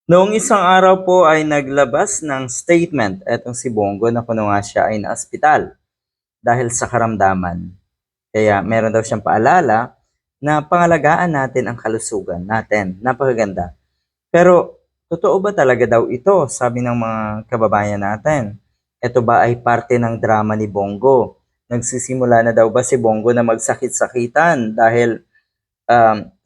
Noong isang araw po ay naglabas ng statement etong si Bongo na kuno nga siya ay naospital dahil sa karamdaman. Kaya meron daw siyang paalala na pangalagaan natin ang kalusugan natin. Napakaganda. Pero totoo ba talaga daw ito, sabi ng mga kababayan natin? Ito ba ay parte ng drama ni Bongo? Nagsisimula na daw ba si Bongo na magsakit-sakitan dahil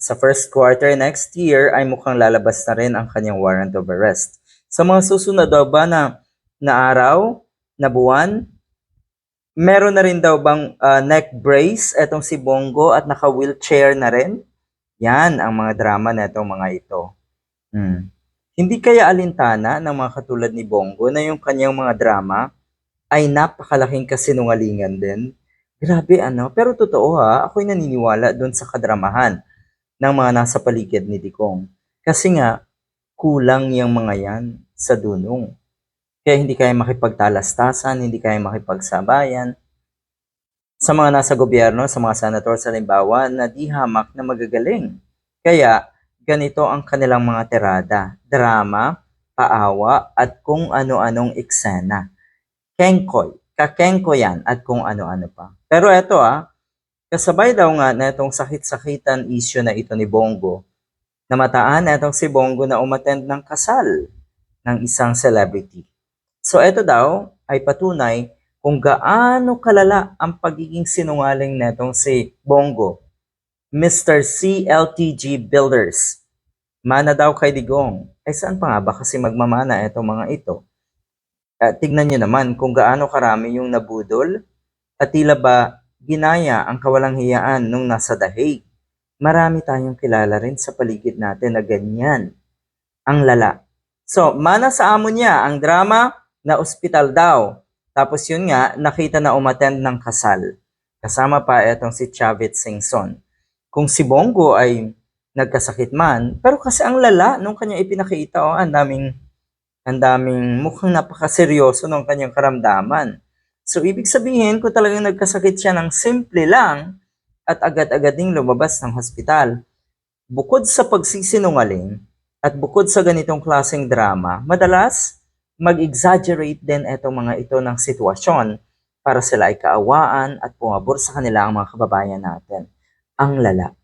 sa first quarter next year ay mukhang lalabas na rin ang kanyang warrant of arrest. Sa mga susunod daw ba na araw, na buwan, meron na rin daw bang neck brace etong si Bongo at naka-wheelchair na rin? Yan ang mga drama na itong mga ito. Hindi kaya alintana ng mga katulad ni Bongo na yung kanyang mga drama ay napakalaking kasinungalingan din? Grabe ano, pero totoo ha, ako'y naniniwala doon sa kadramahan ng mga nasa paligid ni Digong. Kasi nga, kulang yung mga yan sa dunong. Kaya hindi kaya makipagtalastasan, hindi kaya makipagsabayan. Sa mga nasa gobyerno, sa mga senator sa limbawa, na di hamak na magagaling. Kaya, ganito ang kanilang mga tirada, drama, paawa, at kung ano-anong eksena. Kengkoy, kakengko yan, at kung ano-ano pa. Pero eto kasabay daw nga na itong sakit-sakitan issue na ito ni Bongo, namataan itong si Bongo na umattend ng kasal ng isang celebrity. So ito daw ay patunay kung gaano kalala ang pagiging sinungaling netong si Bongo. Mr. CLTG Builders, mana daw kay Digong. Ay saan pa nga ba kasi magmamana itong mga ito? Tignan nyo naman kung gaano karami yung nabudol at tila ba ginaya ang kawalang hiyaan nung nasa Dahig. Marami tayong kilala rin sa paligid natin na ganyan. Ang lala. So, mana sa amo niya, ang drama na ospital daw. Tapos yun nga, nakita na umattend ng kasal. Kasama pa etong si Chavit Singson. Kung si Bongo ay nagkasakit man, pero kasi ang lala nung kanya ipinakita, ang daming mukhang napakaseryoso ng kanyang karamdaman. So, ibig sabihin, kung talagang nagkasakit siya ng simple lang at agad-agad ding lumabas ng hospital, bukod sa pagsisinungaling at bukod sa ganitong klaseng drama, madalas mag-exaggerate din itong mga ito ng sitwasyon para sila ay kaawaan at pumabor sa kanila ang mga kababayan natin. Ang lala.